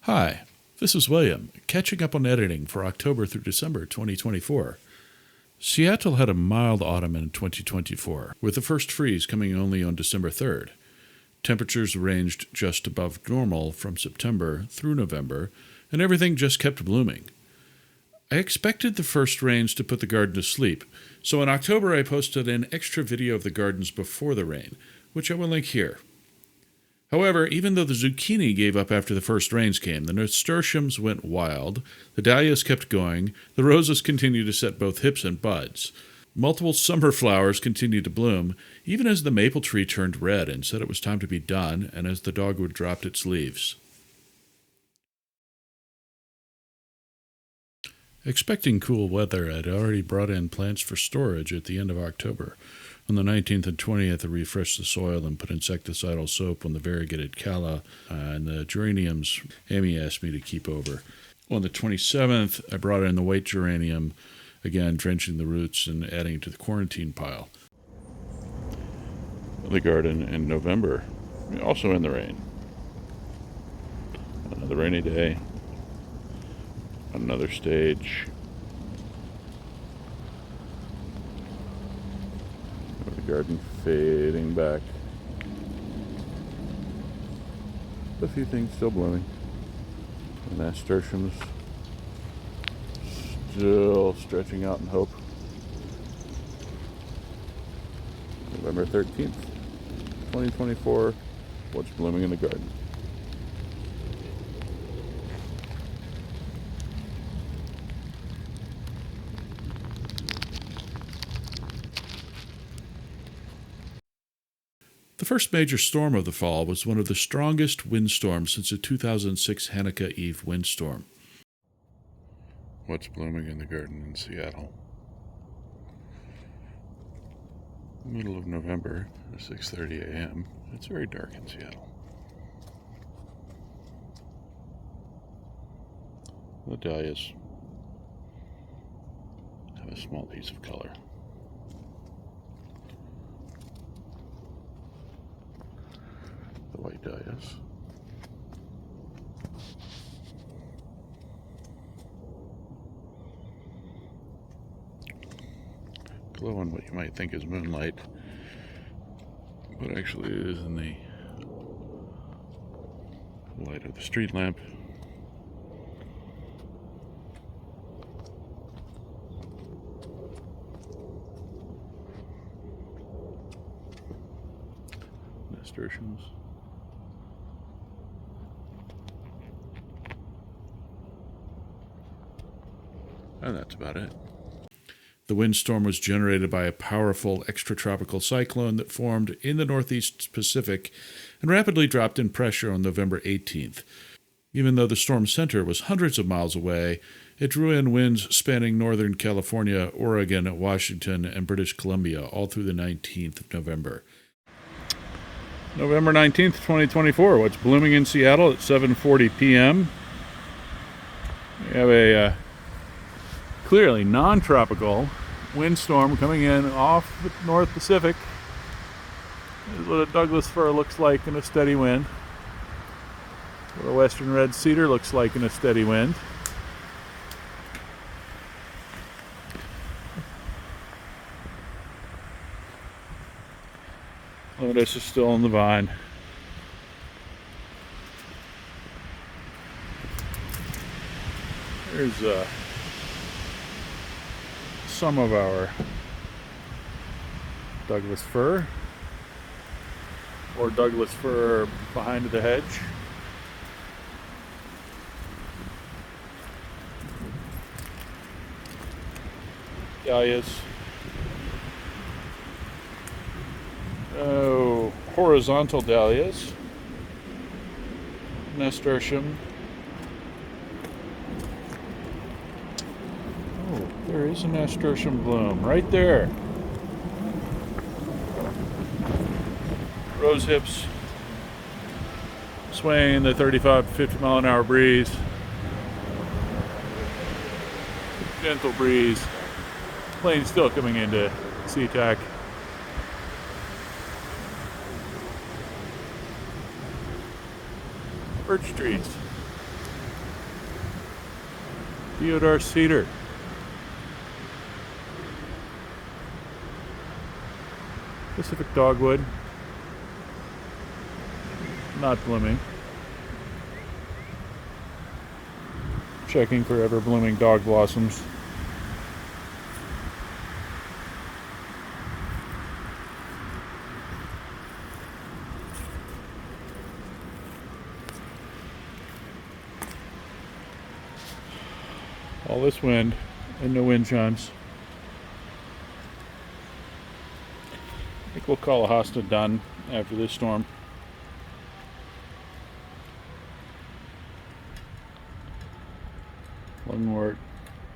Hi, this is William, catching up on editing for October through December 2024. Seattle had a mild autumn in 2024, with the first freeze coming only on December 3rd. Temperatures ranged just above normal from September through November, and everything just kept blooming. I expected the first rains to put the garden to sleep, so in October I posted an extra video of the gardens before the rain, which I will link here. However, even though the zucchini gave up after the first rains came, the nasturtiums went wild, the dahlias kept going, the roses continued to set both hips and buds. Multiple summer flowers continued to bloom, even as the maple tree turned red and said it was time to be done, and as the dogwood dropped its leaves. Expecting cool weather, I'd already brought in plants for storage at the end of October. On the 19th and 20th, I refreshed the soil and put insecticidal soap on the variegated calla and the geraniums Amy asked me to keep over. On the 27th, I brought in the white geranium, again drenching the roots and adding to the quarantine pile. The garden in November, also in the rain. Another rainy day, another stage. The garden fading back. A few things still blooming. The nasturtiums still stretching out in hope. November 13th, 2024. What's blooming in the garden? The first major storm of the fall was one of the strongest windstorms since the 2006 Hanukkah Eve windstorm. What's blooming in the garden in Seattle? Middle of November, 6:30 a.m. It's very dark in Seattle. The dahlias have a small piece of color. The white dahlias. Glow on what you might think is moonlight, but actually it is in the light of the street lamp. Nasturtiums. And that's about it. The windstorm was generated by a powerful extratropical cyclone that formed in the northeast Pacific and rapidly dropped in pressure on November 18th. Even though the storm center was hundreds of miles away, it drew in winds spanning northern California, Oregon, Washington, and British Columbia all through the 19th of November. November 19th, 2024. What's blooming in Seattle at 7:40 p.m.? We have a clearly non-tropical windstorm coming in off the North Pacific. This is what a Douglas fir looks like in a steady wind. What a western red cedar looks like in a steady wind. Clematis is still on the vine. There's some of our Douglas fir, or Douglas fir behind the hedge. Dahlias. Oh, horizontal dahlias. Nasturtium. There is a nasturtium bloom right there. Rose hips swaying in the 35 to 50 mile an hour breeze. Gentle breeze. Plane still coming into SeaTac. Birch trees. Deodar cedar. Pacific dogwood. Not blooming. Checking for ever blooming dog blossoms. All this wind and no wind chimes. I think we'll call a hosta done after this storm. Lungwort,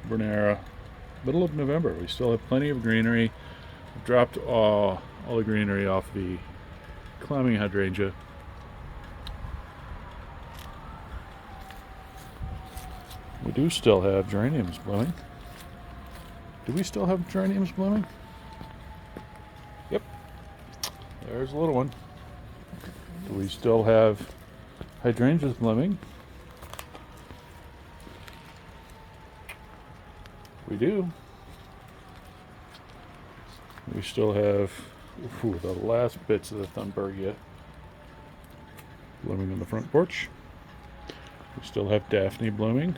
Bernera, middle of November. We still have plenty of greenery. I've dropped all the greenery off the climbing hydrangea. We do still have geraniums blooming. Do we still have geraniums blooming? Yep. There's a little one. Do we still have hydrangeas blooming? We do. We still have the last bits of the Thunbergia blooming on the front porch. We still have Daphne blooming.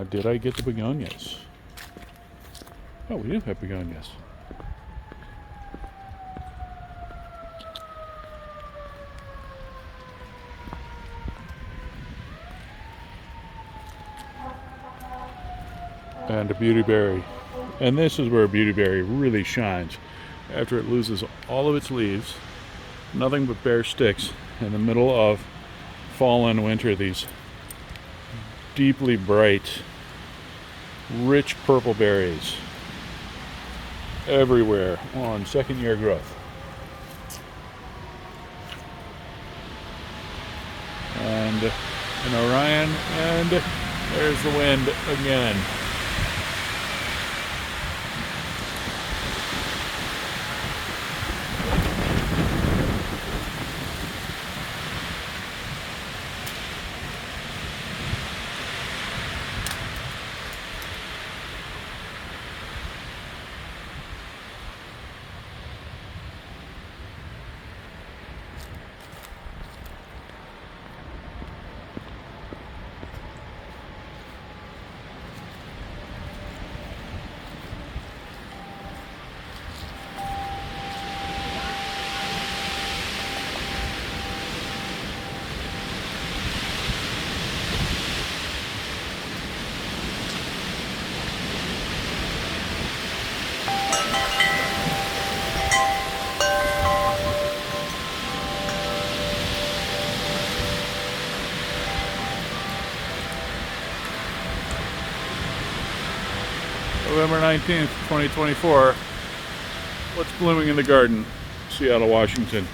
Did I get the begonias? Oh, we do have begonias. And a beautyberry. And this is where a beautyberry really shines. After it loses all of its leaves, nothing but bare sticks in the middle of fall and winter, these deeply bright, rich purple berries everywhere on second year growth. And an Orion, and there's the wind again. November 19th, 2024. What's blooming in the garden? Seattle, Washington.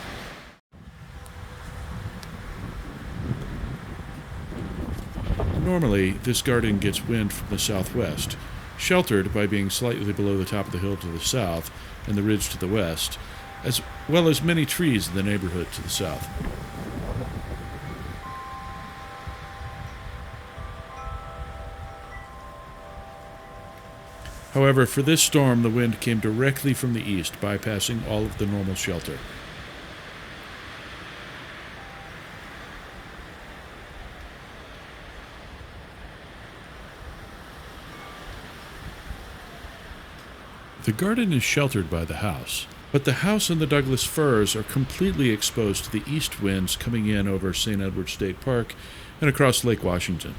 Normally, this garden gets wind from the southwest, sheltered by being slightly below the top of the hill to the south and the ridge to the west, as well as many trees in the neighborhood to the south. However, for this storm, the wind came directly from the east, bypassing all of the normal shelter. The garden is sheltered by the house, but the house and the Douglas firs are completely exposed to the east winds coming in over St. Edward State Park and across Lake Washington.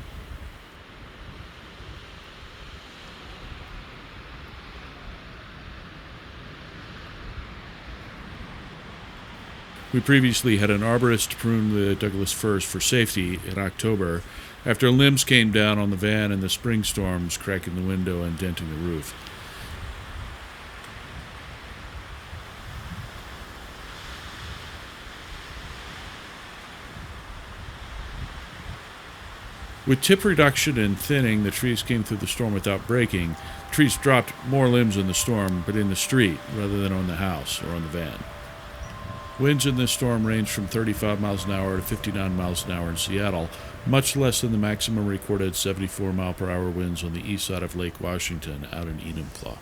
We previously had an arborist prune the Douglas firs for safety in October after limbs came down on the van in the spring storms, cracking the window and denting the roof. With tip reduction and thinning, the trees came through the storm without breaking. The trees dropped more limbs in the storm, but in the street rather than on the house or on the van. Winds in this storm range from 35 miles an hour to 59 miles an hour in Seattle, much less than the maximum recorded 74 mile per hour winds on the east side of Lake Washington out in Enumclaw.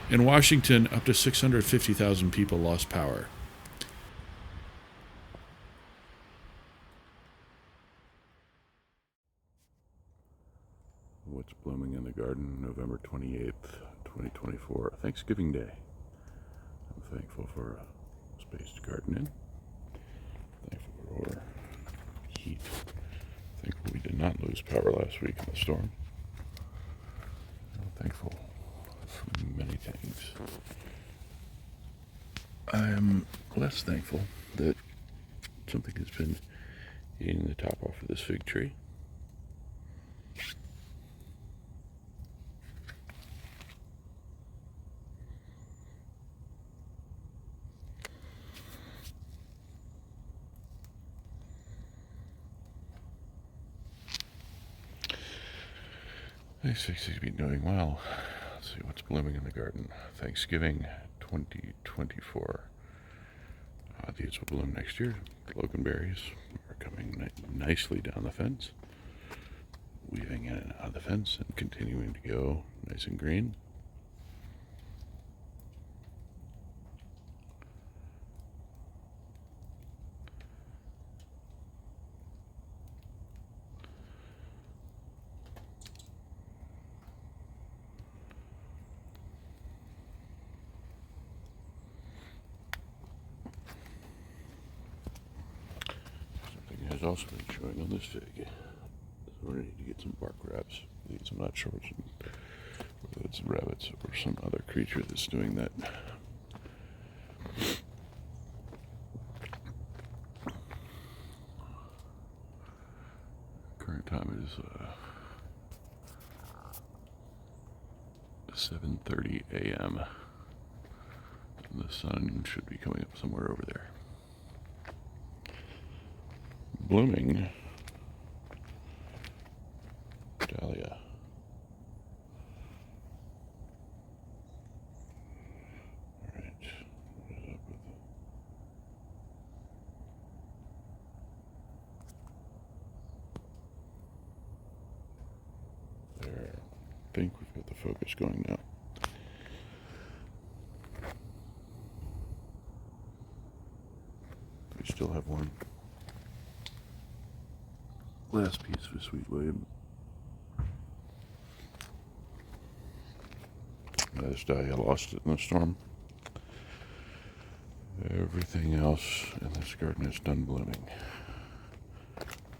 In Washington, up to 650,000 people lost power. What's blooming in the garden, November 28th, 2024, Thanksgiving Day. I'm thankful for a space to garden in. Thankful for heat. Thankful we did not lose power last week in the storm. I'm thankful for many things. I'm less thankful that something has been eating the top off of this fig tree. These things seem to be doing well. Let's see what's blooming in the garden. Thanksgiving 2024. These will bloom next year. Loganberries are coming nicely down the fence, weaving in and out of the fence and continuing to go nice and green. Has also been showing on this fig. So we need to get some bark wraps. I'm not sure whether it's rabbits or some other creature that's doing that. Current time is 7:30 a.m. and the sun should be coming up somewhere over there. Blooming dahlia. All right, what is up with there? I think we've got the focus going now. We still have one last piece for Sweet William. This dahlia lost it in the storm. Everything else in this garden is done blooming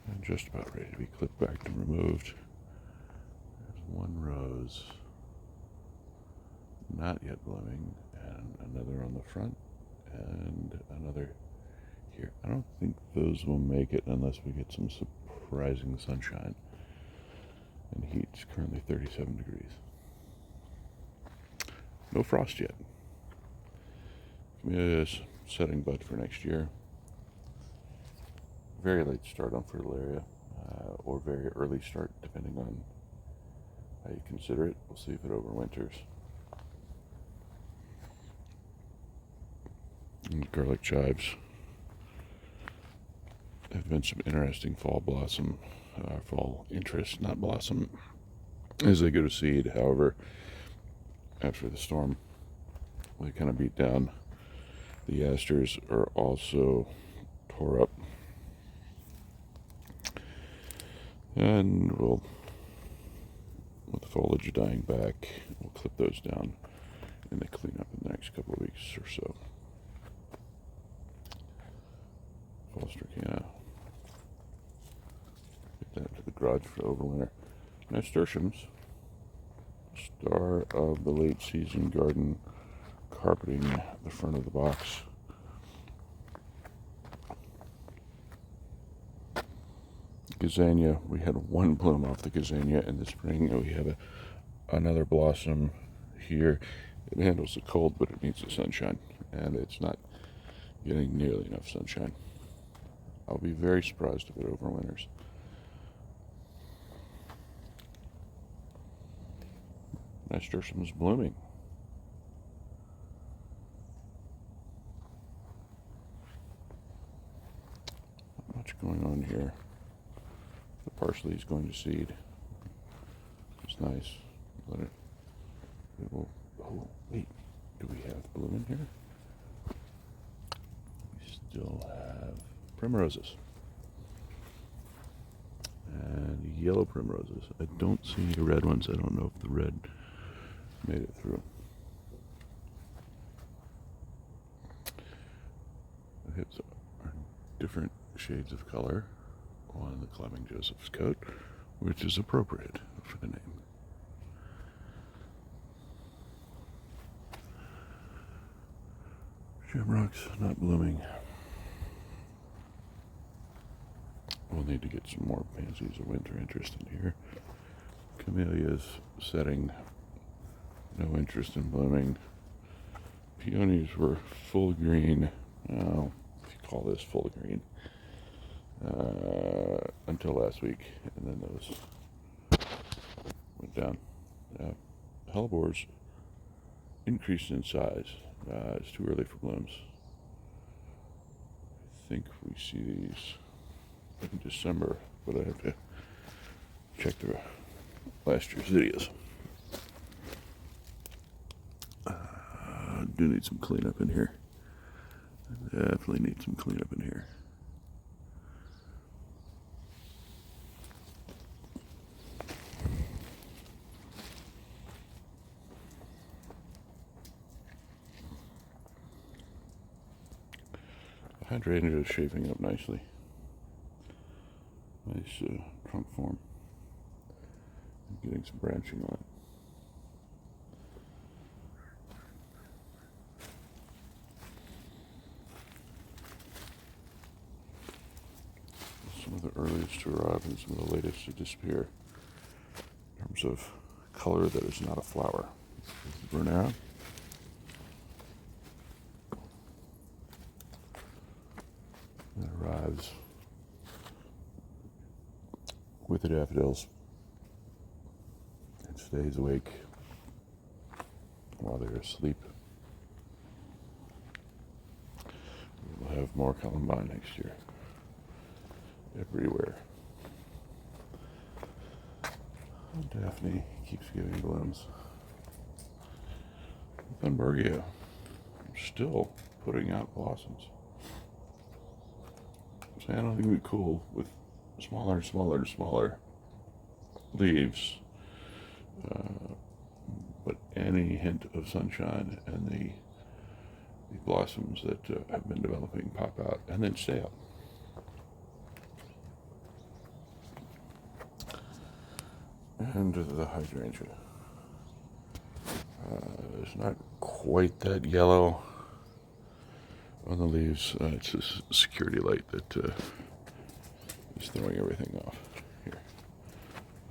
and just about ready to be clipped back and removed. There's one rose not yet blooming, and another on the front, and another here. I don't think those will make it unless we get some surprising sunshine. And heat is currently 37 degrees. No frost yet. Is setting bud for next year. Very late start on Fritillaria, or very early start, depending on how you consider it. We'll see if it overwinters. And garlic chives. There have been some interesting fall interest, not blossom, as they go to seed. However, after the storm, they kind of beat down. The asters are also tore up. And with the foliage dying back, we'll clip those down and they clean up in the next couple of weeks or so. Foster canna get that to the garage for overwinter. Nasturtiums, star of the late season garden, carpeting the front of the box. Gazania, we had one bloom off the gazania in the spring, and we have another blossom here. It handles the cold, but it needs the sunshine, and it's not getting nearly enough sunshine. I'll be very surprised if it overwinters. Nasturtium's blooming. Not much going on here. The parsley is going to seed. It's nice. It will. Oh, wait. Do we have bloom in here? We still have primroses. And yellow primroses. I don't see any red ones. I don't know if the red made it through. Hips are different shades of color on the Climbing Joseph's coat, which is appropriate for the name. Shamrocks not blooming. We'll need to get some more pansies of winter interest in here. Camellias setting, no interest in blooming. Peonies were full green. Oh, if you call this full green. Until last week, and then those went down. Hellebores increased in size. It's too early for blooms. I think we see these in December, but I have to check the last year's videos. Do need some cleanup in here. Definitely need some cleanup in here. The hydrangea is shaping up nicely. Nice trunk form. I'm getting some branching on it. Some of the earliest to arrive and some of the latest to disappear in terms of color that is not a flower. Vernera. That arrives with the daffodils and stays awake while they're asleep. We'll have more columbine next year. Everywhere. Daphne keeps giving blooms. Thunbergia still putting out blossoms. So I don't think it'd be cool with smaller leaves, but any hint of sunshine and the blossoms that have been developing pop out and then stay out. And the hydrangea. It's not quite that yellow on the leaves. It's this security light that is throwing everything off. Here,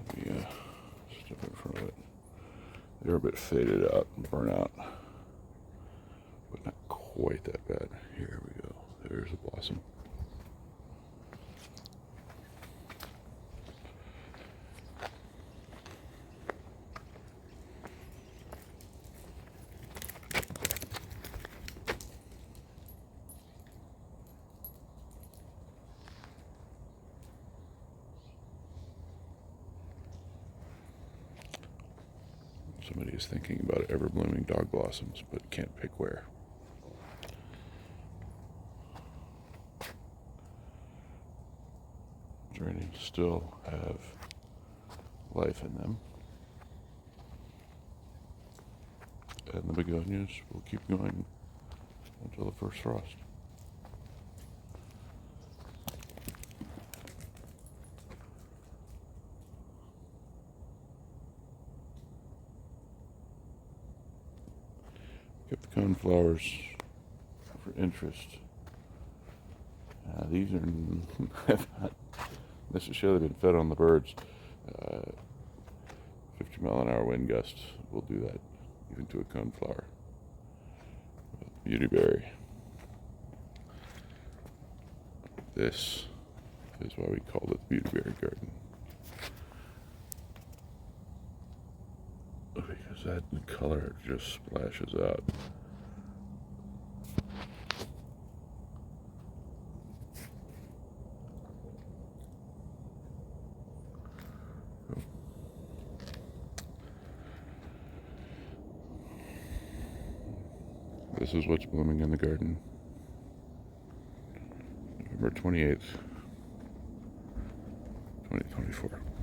let me step in front of it. They're a bit faded out and burnt out, but not quite that bad. Here we go. There's a blossom. Somebody is thinking about ever-blooming dog blossoms, but can't pick where. Geraniums still have life in them. And the begonias will keep going until the first frost. Kept the coneflowers for interest. These are have not necessarily been fed on the birds. 50-mile-an-hour wind gusts will do that, even to a coneflower. Beautyberry. This is why we called it the Beauty Berry Garden. Because that color just splashes out. This is what's blooming in the garden. November 28th, 2024.